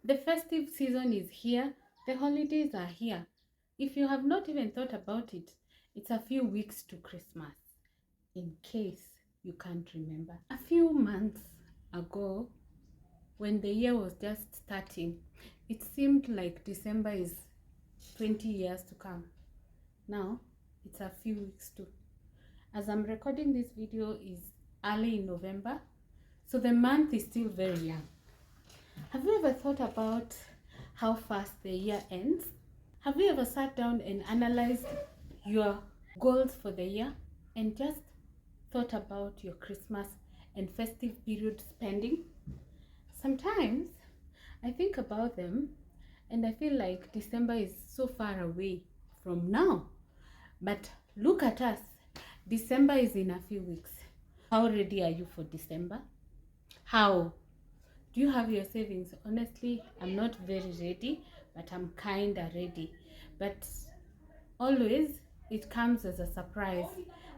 The festive season is here. The holidays are here. If you have not even thought about it, it's a few weeks to Christmas, in case you can't remember. A few months ago, when the year was just starting, it seemed like December is 20 years to come. Now, it's a few weeks too. As I'm recording this video is early in November, so the month is still very young. Have you ever thought about how fast the year ends? Have you ever sat down and analyzed your goals for the year and just thought about your Christmas and festive period spending? Sometimes I think about them and I feel like December is so far away from now. But look at us. December is in a few weeks. How ready are you for December? How? Do you have your savings? Honestly, I'm not very ready, but I'm kinda ready. But always, it comes as a surprise.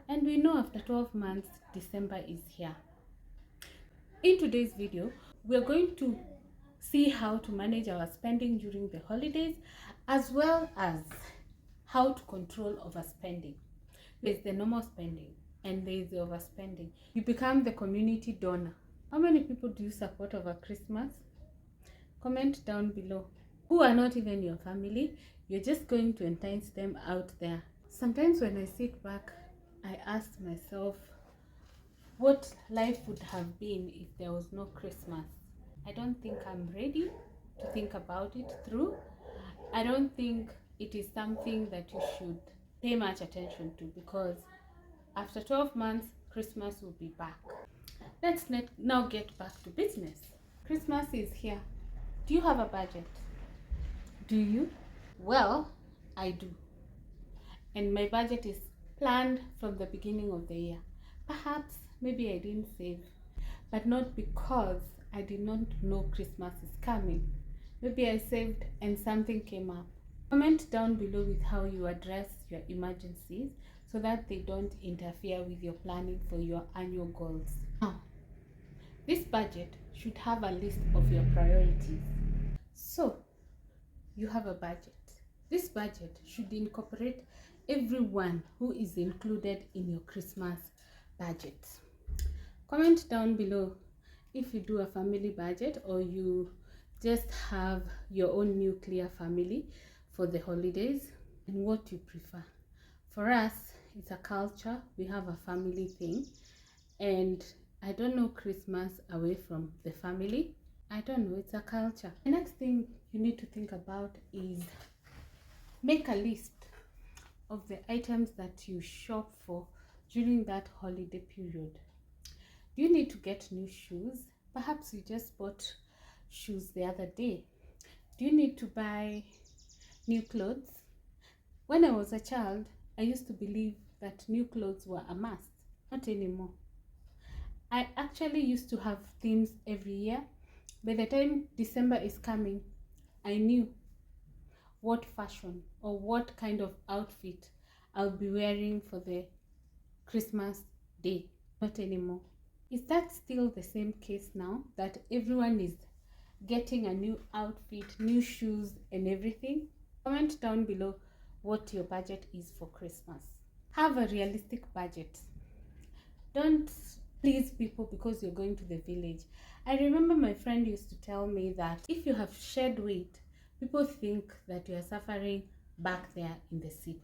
And we know after 12 months, December is here. In today's video, we're going to see how to manage our spending during the holidays, as well as how to control overspending. There's the normal spending and there's the overspending. You become the community donor. How many people do you support over Christmas? Comment down below. Who are not even your family, you're just going to entice them out there. Sometimes when I sit back, I ask myself what life would have been if there was no Christmas. I don't think I'm ready to think about it through. I don't think it is something that you should pay much attention to, because after 12 months, Christmas will be back. Let's now get back to business. Christmas is here. Do you have a budget? Do you? Well, I do. And my budget is planned from the beginning of the year. Perhaps, maybe I didn't save, but not because I did not know Christmas is coming. Maybe I saved and something came up. Comment down below with how you address your emergencies so that they don't interfere with your planning for your annual goals. Now, this budget should have a list of your priorities. So, you have a budget. This budget should incorporate everyone who is included in your Christmas budget. Comment down below if you do a family budget or you just have your own nuclear family for the holidays, and what you prefer. For us, it's a culture. We have a family thing, and I don't know Christmas away from the family. I don't know, it's a culture. The next thing you need to think about is make a list of the items that you shop for during that holiday period. Do you need to get new shoes? Perhaps you just bought shoes the other day. Do you need to buy new clothes? When I was a child, I used to believe that new clothes were a must. Not anymore. I actually used to have themes every year. By the time December is coming, I knew what fashion or what kind of outfit I'll be wearing for the Christmas day. Not anymore. Is that still the same case now, that everyone is getting a new outfit, new shoes and everything? Comment down below what your budget is for Christmas. Have a realistic budget. Don't please people because you're going to the village. I remember my friend used to tell me that if you have shed weight, people think that you are suffering back there in the city.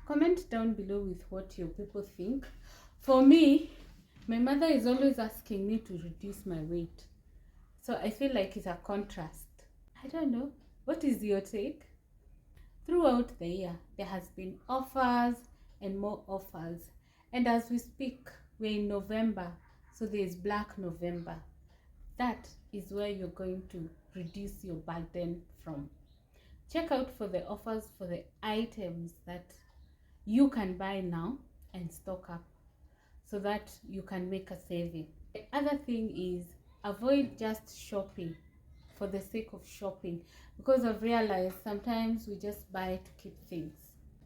Comment down below with what your people think. For me, my mother is always asking me to reduce my weight. So I feel like it's a contrast. I don't know. What is your take? Throughout the year, there has been offers and more offers. And as we speak, we're in November, so there's Black November. That is where you're going to reduce your burden from. Check out for the offers for the items that you can buy now and stock up so that you can make a saving. The other thing is avoid just shopping for the sake of shopping, because I've realized sometimes we just buy to keep things.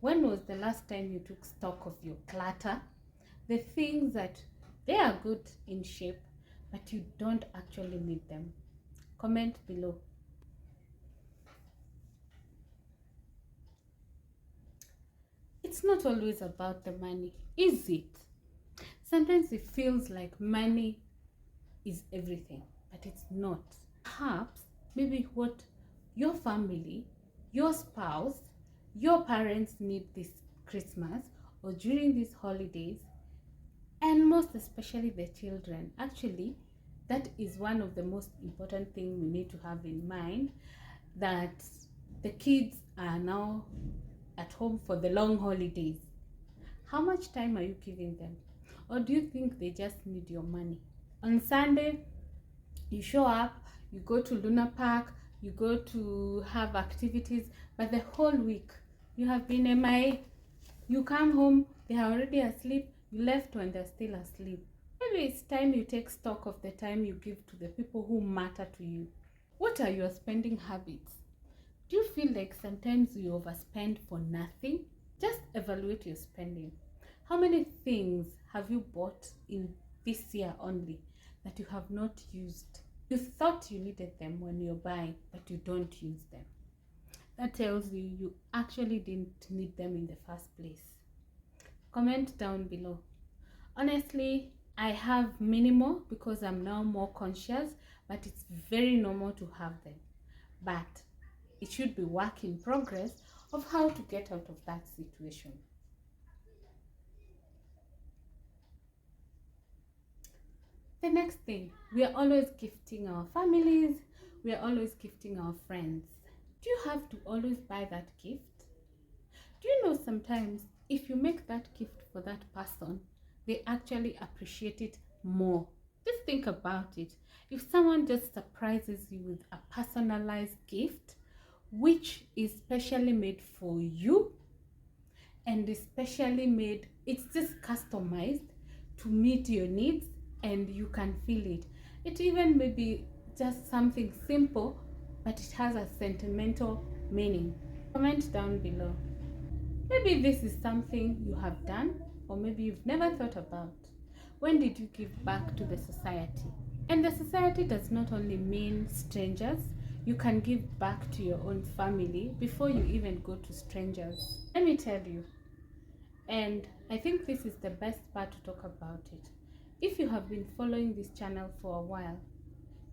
When was the last time you took stock of your clutter? The things that they are good in shape, but you don't actually need them. Comment below. It's not always about the money, is it? Sometimes it feels like money is everything, but it's not. Perhaps maybe what your family, your spouse, your parents need this Christmas or during these holidays, and most especially the children. Actually, that is one of the most important things we need to have in mind, that the kids are now at home for the long holidays. How much time are you giving them? Or do you think they just need your money? On Sunday, you show up, you go to Luna Park, you go to have activities, but the whole week you have been MIA. You come home, they are already asleep, you left when they're still asleep. Maybe it's time you take stock of the time you give to the people who matter to you. What are your spending habits? Do you feel like sometimes you overspend for nothing? Just evaluate your spending. How many things have you bought in this year only that you have not used? You thought you needed them when you're buying, but you don't use them. That tells you actually didn't need them in the first place. Comment down below. Honestly, I have minimal because I'm now more conscious, but it's very normal to have them. But it should be work in progress of how to get out of that situation. The next thing, we are always gifting our families, we are always gifting our friends. Do you have to always buy that gift? Do you know sometimes if you make that gift for that person, they actually appreciate it more? Just think about it. If someone just surprises you with a personalized gift, which is specially made for you and especially made, it's just customized to meet your needs and you can feel it. It even may be just something simple, but it has a sentimental meaning. Comment down below. Maybe this is something you have done, or maybe you've never thought about. When did you give back to the society? And the society does not only mean strangers. You can give back to your own family before you even go to strangers. Let me tell you, and I think this is the best part to talk about it. If you have been following this channel for a while,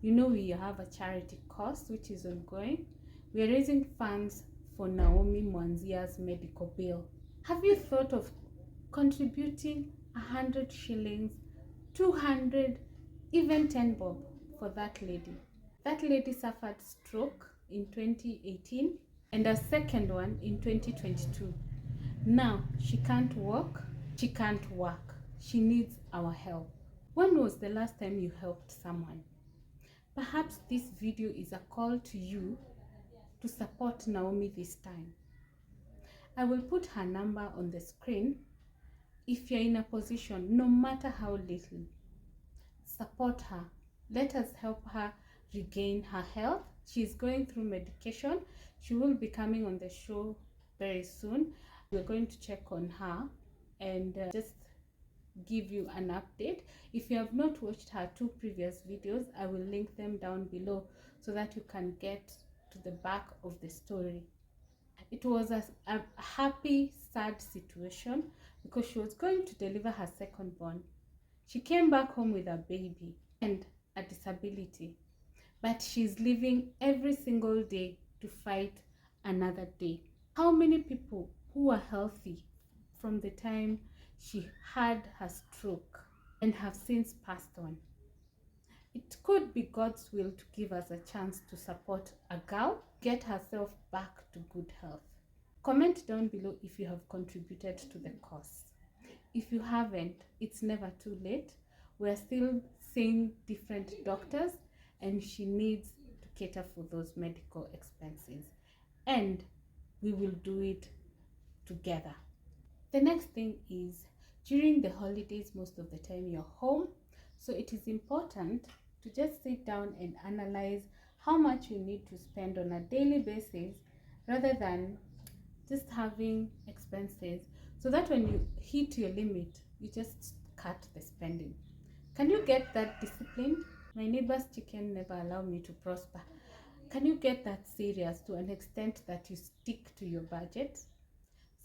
you know we have a charity cause which is ongoing. We are raising funds for Naomi Mwanzia's medical bill. Have you thought of contributing 100 shillings, 200, even 10 bob for that lady? That lady suffered stroke in 2018 and a second one in 2022. Now she can't walk, she can't work. She needs our help. When was the last time you helped someone? Perhaps this video is a call to you to support Naomi this time. I will put her number on the screen. If you're in a position, no matter how little, support her. Let us help her regain her health. She's going through medication. She will be coming on the show very soon. We're going to check on her and just give you an update. If you have not watched her 2 previous videos, I will link them down below so that you can get to the back of the story. It was a happy, sad situation because she was going to deliver her second born. She came back home with a baby and a disability, but she's living every single day to fight another day. How many people who are healthy from the time she had her stroke and have since passed on? It could be God's will to give us a chance to support a girl get herself back to good health. Comment down below if you have contributed to the cause. If you haven't, it's never too late. We're still seeing different doctors and she needs to cater for those medical expenses. And we will do it together. The next thing is, during the holidays, most of the time you're home. So it is important to just sit down and analyze how much you need to spend on a daily basis rather than just having expenses, so that when you hit your limit, you just cut the spending. Can you get that discipline? My neighbor's chicken never allowed me to prosper. Can you get that serious to an extent that you stick to your budget?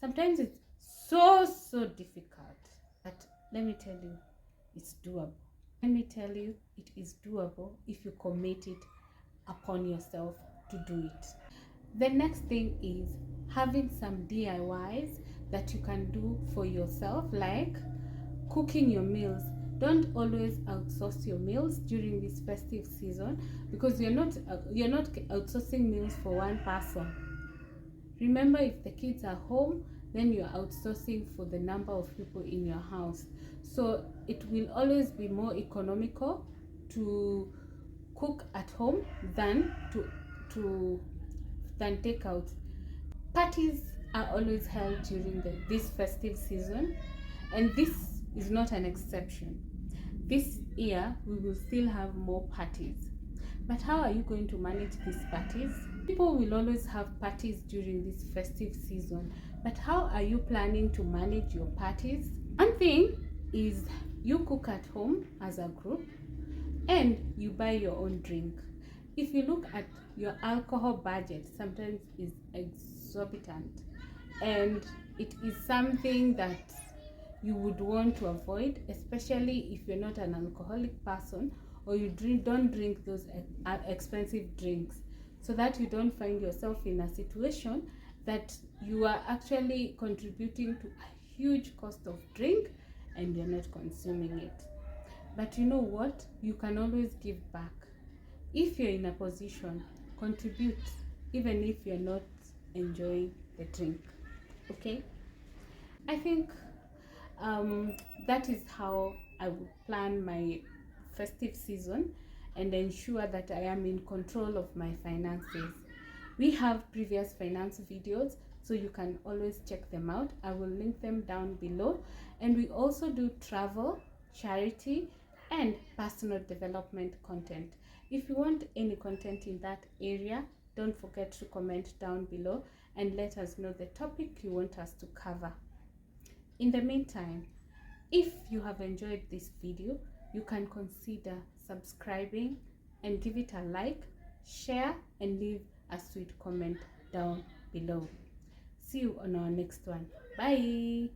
Sometimes it's so difficult, but let me tell you, it's doable. Let me tell you, it is doable if you commit it upon yourself to do it. The next thing is having some DIYs that you can do for yourself, like cooking your meals. Don't always outsource your meals during this festive season, because you're not outsourcing meals for one person. Remember, if the kids are home, then you're outsourcing for the number of people in your house. So it will always be more economical to cook at home than than take out. Parties are always held during this festive season, and this is not an exception. This year we will still have more parties. But how are you going to manage these parties? People will always have parties during this festive season, but how are you planning to manage your parties? One thing is, you cook at home as a group and you buy your own drink. If you look at your alcohol budget, sometimes is exorbitant, and it is something that you would want to avoid, especially if you're not an alcoholic person, or you don't drink those expensive drinks, so that you don't find yourself in a situation that you are actually contributing to a huge cost of drink and you're not consuming it. But you know what? You can always give back. If you're in a position, contribute, even if you're not enjoying the drink. Okay? I think that is how I would plan my festive season and ensure that I am in control of my finances. We have previous finance videos, so you can always check them out. I will link them down below. And we also do travel, charity, and personal development content. If you want any content in that area, don't forget to comment down below and let us know the topic you want us to cover. In the meantime, if you have enjoyed this video, you can consider subscribing and give it a like, share, and leave a sweet comment down below. See you on our next one. Bye.